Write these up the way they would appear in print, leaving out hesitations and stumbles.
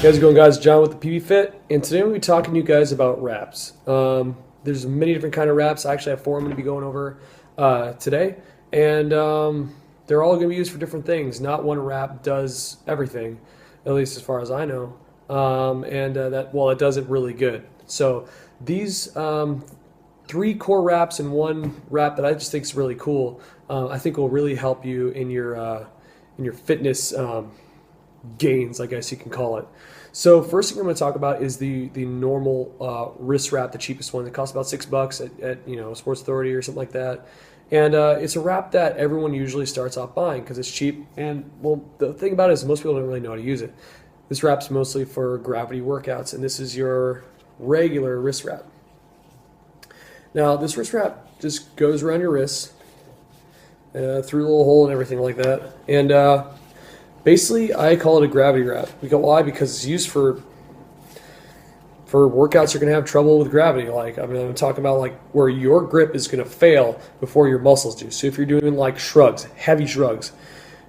How's it going, guys? John with the PB Fit, and today we'll be talking to you guys about wraps. There's many different kind of wraps. I actually have four I'm going to be going over today, and they're all going to be used for different things. Not one wrap does everything, at least as far as I know, it does it really good. So these three core wraps and one wrap that I just think is really cool, I think will really help you in your fitness gains, I guess you can call it. So first thing I'm going to talk about is the normal wrist wrap, the cheapest one. It costs about $6 at Sports Authority or something like that. And it's a wrap that everyone usually starts off buying because it's cheap. And well, the thing about it is most people don't really know how to use it. This wrap's mostly for gravity workouts, and this is your regular wrist wrap. Now this wrist wrap just goes around your wrists through a little hole and everything like that. And basically, I call it a gravity wrap. Why? Because it's used for workouts you're going to have trouble with gravity. I'm talking about where your grip is going to fail before your muscles do. So if you're doing shrugs, heavy shrugs,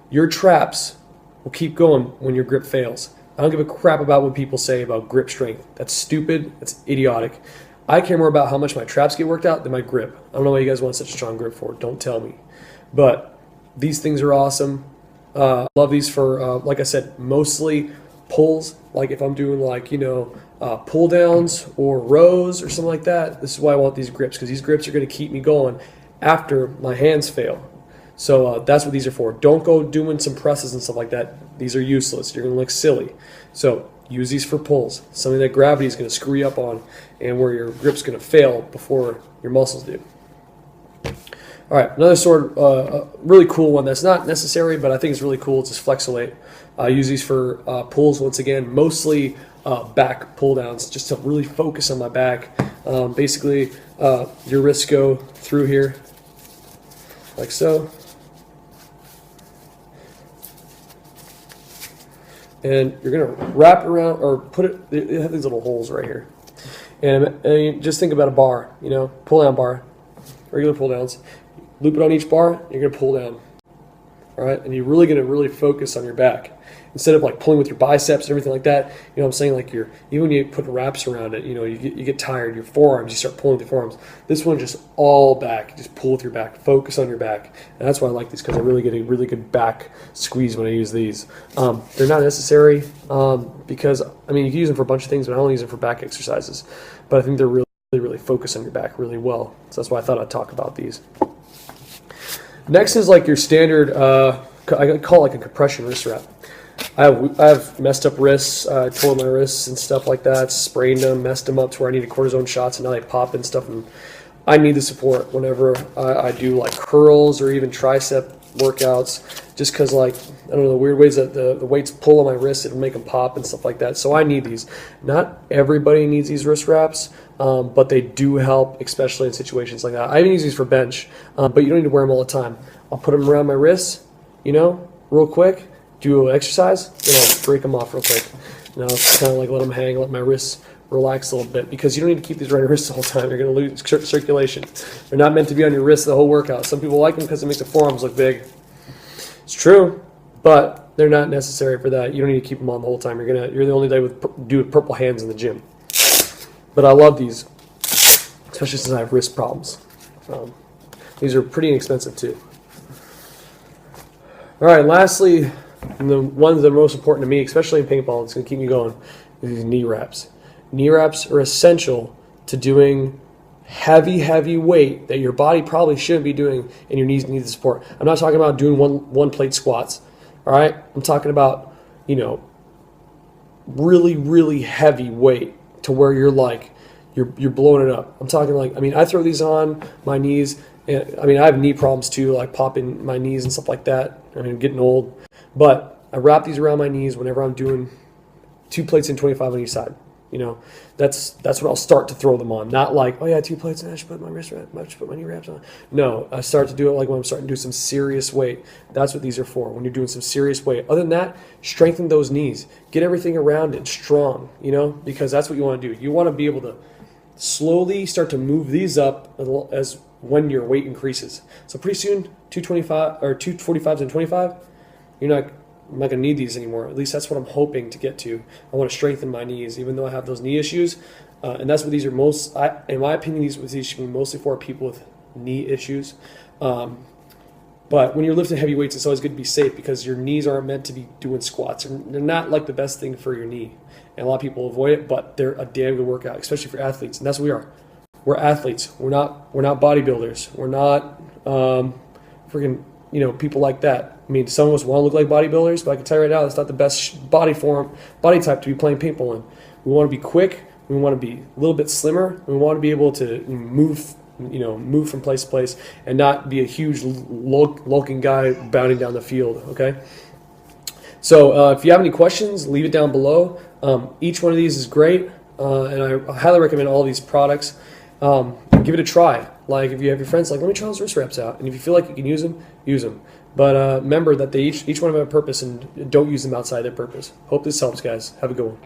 your traps will keep going when your grip fails. I don't give a crap about what people say about grip strength. That's stupid. That's idiotic. I care more about how much my traps get worked out than my grip. I don't know why you guys want such a strong grip for. Don't tell me. But these things are awesome. Love these for, like I said, mostly pulls. Like if I'm doing pull downs or rows or something like that, this is why I want these grips, because these grips are going to keep me going after my hands fail. So that's what these are for. Don't go doing some presses and stuff like that. These are useless. You're going to look silly. So use these for pulls, something that gravity is going to screw you up on and where your grip's going to fail before your muscles do. All right, another really cool one that's not necessary, but I think it's really cool. It's this Flexolate. I use these for pulls, once again, mostly back pull downs, just to really focus on my back. Basically, your wrists go through here, like so. And you're gonna wrap it around, or put it, they have these little holes right here. And you just think about a bar, pull down bar, regular pull downs. Loop it on each bar, you're going to pull down. All right? And you're really going to focus on your back. Instead of pulling with your biceps and everything like that, I'm saying, even when you put wraps around it, you get tired, your forearms, you start pulling with your forearms. This one just all back, just pull with your back, focus on your back. And that's why I like these, because I really get a really good back squeeze when I use these. They're not necessary because, you can use them for a bunch of things, but I only use them for back exercises. But I think they're really focus on your back really well. So that's why I thought I'd talk about these. Next is your standard, I call it a compression wrist wrap. I have messed up wrists, tore my wrists and stuff like that, sprained them, messed them up to where I needed cortisone shots, and now they pop and stuff. And I need the support whenever I do curls or even tricep workouts, just because I don't know, the weird ways that the weights pull on my wrists, it'll make them pop and stuff like that. So I need these. Not everybody needs these wrist wraps, but they do help, especially in situations like that. I even use these for bench, but you don't need to wear them all the time. I'll put them around my wrists, real quick, do an exercise, then I'll break them off real quick. Now it's kind of let them hang, let my wrists relax a little bit, because you don't need to keep these around your wrists the whole time. You're going to lose circulation. They're not meant to be on your wrists the whole workout. Some people like them because it makes the forearms look big. It's true, but they're not necessary for that. You don't need to keep them on the whole time. You're the only guy with purple hands in the gym. But I love these, especially since I have wrist problems. These are pretty inexpensive too. All right, lastly, and the ones that are most important to me, especially in paintball, it's going to keep me going, is these knee wraps. Knee wraps are essential to doing heavy weight that your body probably shouldn't be doing, and your knees need the support. I'm not talking about doing one plate squats. All right, I'm talking about really heavy weight to where you're blowing it up. I'm talking I throw these on my knees, and I have knee problems too, popping my knees and stuff like that. Getting old, but I wrap these around my knees whenever I'm doing 2 plates and 25 on each side. That's when I'll start to throw them on. Not 2 plates and I should put my wrist wrap, I should put my knee wraps on. No, I start to do it when I'm starting to do some serious weight. That's what these are for, when you're doing some serious weight. Other than that, strengthen those knees. Get everything around it strong, because that's what you want to do. You want to be able to slowly start to move these up as when your weight increases. So pretty soon, 225 or 245s and 25, you're not I'm not going to need these anymore. At least that's what I'm hoping to get to. I want to strengthen my knees, even though I have those knee issues. And that's what these are most, in my opinion, these should be mostly for people with knee issues. But when you're lifting heavy weights, it's always good to be safe because your knees aren't meant to be doing squats. They're not like the best thing for your knee. And a lot of people avoid it, but they're a damn good workout, especially for athletes. And that's what we are. We're athletes. We're not bodybuilders. We're not freaking, people like that. I mean, some of us want to look like bodybuilders, but I can tell you right now, that's not the best body type to be playing paintball in. We want to be quick. We want to be a little bit slimmer. We want to be able to move from place to place and not be a huge lulking guy bounding down the field. Okay. So if you have any questions, leave it down below. Each one of these is great, and I highly recommend all of these products. Give it a try. Like if you have your friends, like, let me try those wrist wraps out, and if you feel like you can use them, use them. But remember that they each one of them have a purpose, and don't use them outside their purpose. Hope this helps, guys. Have a good one.